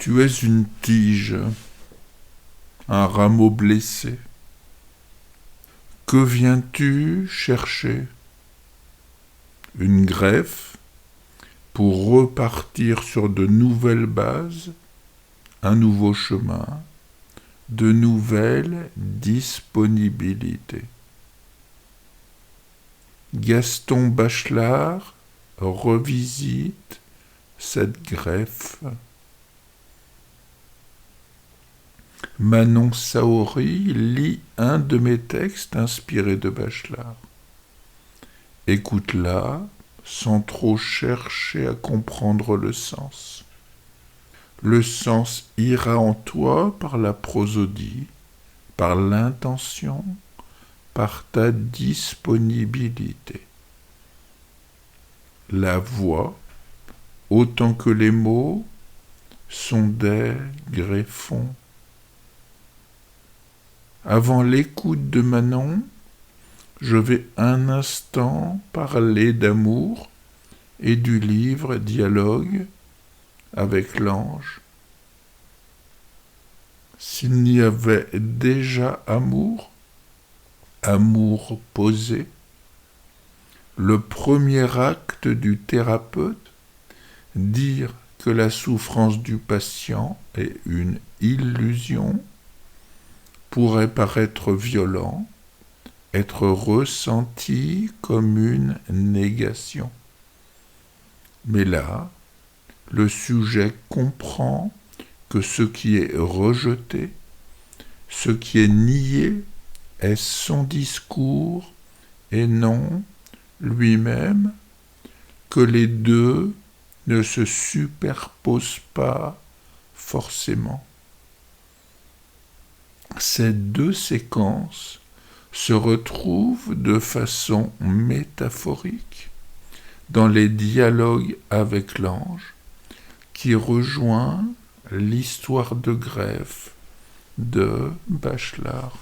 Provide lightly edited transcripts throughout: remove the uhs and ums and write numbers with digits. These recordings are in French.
Tu es une tige, un rameau blessé. Que viens-tu chercher? Une greffe pour repartir sur de nouvelles bases, un nouveau chemin, de nouvelles disponibilités. Gaston Bachelard revisite cette greffe. Manon Saori lit un de mes textes inspirés de Bachelard. Écoute-la sans trop chercher à comprendre le sens. Le sens ira en toi par la prosodie, par l'intention, par ta disponibilité. La voix, autant que les mots, sont des greffons. Avant l'écoute de Manon, je vais un instant parler d'amour et du livre Dialogue avec l'ange. S'il n'y avait déjà amour posé, le premier acte du thérapeute, dire que la souffrance du patient est une illusion, pourrait paraître violent, être ressenti comme une négation. Mais là, le sujet comprend que ce qui est rejeté, ce qui est nié, est son discours et non lui-même, que les deux ne se superposent pas forcément. Ces deux séquences se retrouvent de façon métaphorique dans les dialogues avec l'ange qui rejoint l'histoire de greffe de Bachelard.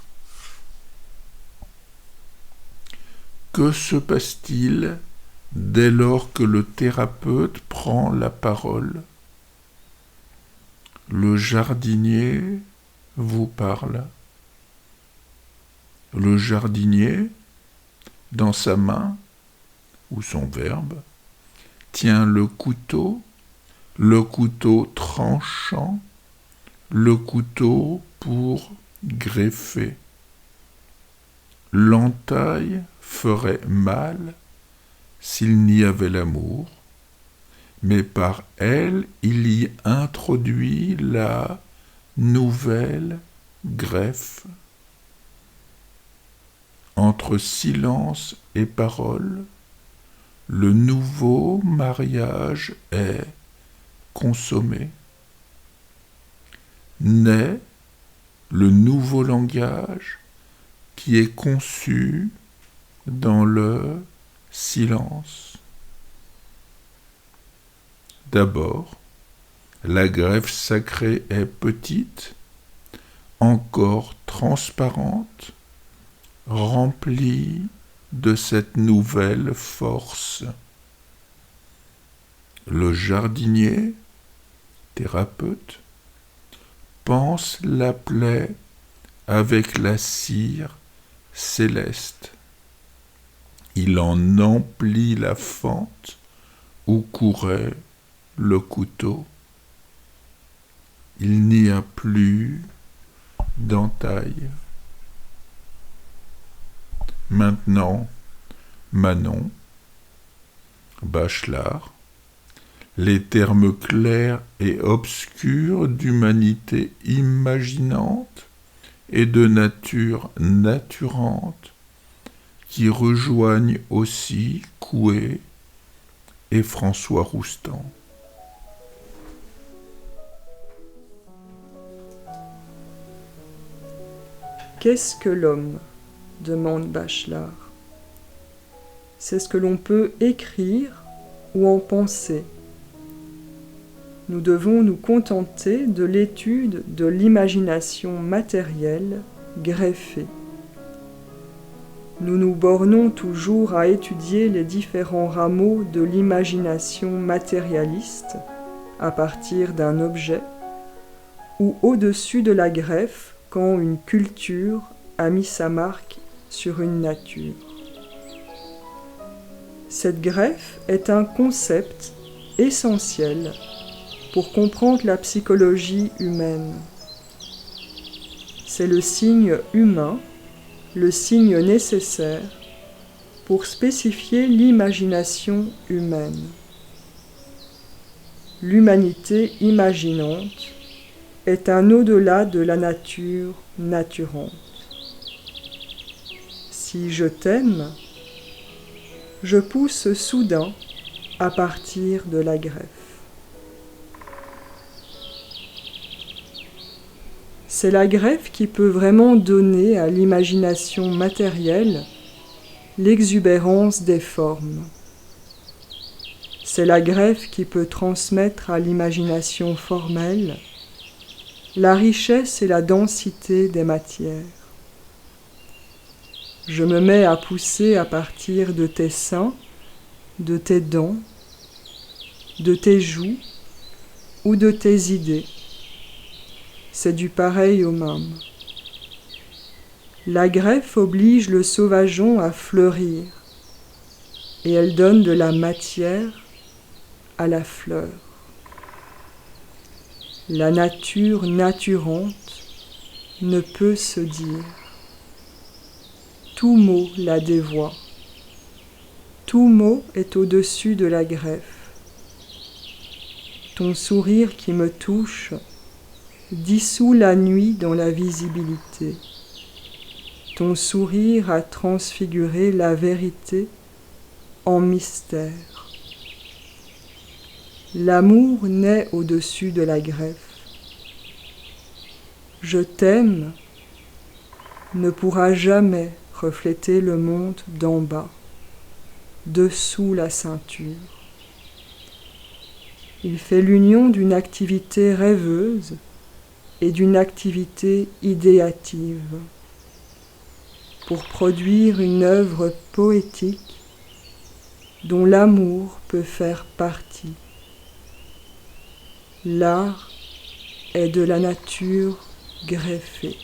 Que se passe-t-il dès lors que le thérapeute prend la parole? Le jardinier vous parle. Le jardinier, dans sa main, ou son verbe, tient le couteau tranchant, le couteau pour greffer. L'entaille ferait mal s'il n'y avait l'amour, mais par elle il y introduit la nouvelle greffe. Entre silence et parole, le nouveau mariage est consommé. Naît le nouveau langage qui est conçu dans le silence. D'abord, la greffe sacrée est petite, encore transparente, remplie de cette nouvelle force. Le jardinier, thérapeute, pense la plaie avec la cire céleste. Il en emplit la fente où courait le couteau. Il n'y a plus d'entaille. Maintenant, Manon, Bachelard, les termes clairs et obscurs d'humanité imaginante et de nature naturante qui rejoignent aussi Coué et François Roustan. Qu'est-ce que l'homme ? Demande Bachelard. C'est ce que l'on peut écrire ou en penser. Nous devons nous contenter de l'étude de l'imagination matérielle greffée. Nous nous bornons toujours à étudier les différents rameaux de l'imagination matérialiste à partir d'un objet, ou au-dessus de la greffe quand une culture a mis sa marque sur une nature. Cette greffe est un concept essentiel pour comprendre la psychologie humaine. C'est le signe humain, le signe nécessaire pour spécifier l'imagination humaine. L'humanité imaginante est un au-delà de la nature naturante. Si je t'aime, je pousse soudain à partir de la greffe. C'est la greffe qui peut vraiment donner à l'imagination matérielle l'exubérance des formes. C'est la greffe qui peut transmettre à l'imagination formelle la richesse et la densité des matières. Je me mets à pousser à partir de tes seins, de tes dents, de tes joues ou de tes idées. C'est du pareil au même. La greffe oblige le sauvageon à fleurir et elle donne de la matière à la fleur. La nature naturante ne peut se dire. Tout mot la dévoie. Tout mot est au-dessus de la greffe. Ton sourire qui me touche dissout la nuit dans la visibilité. Ton sourire a transfiguré la vérité en mystère. L'amour naît au-dessus de la greffe. Je t'aime ne pourra jamais refléter le monde d'en bas, dessous la ceinture. Il fait l'union d'une activité rêveuse et d'une activité idéative pour produire une œuvre poétique dont l'amour peut faire partie. L'art est de la nature greffée.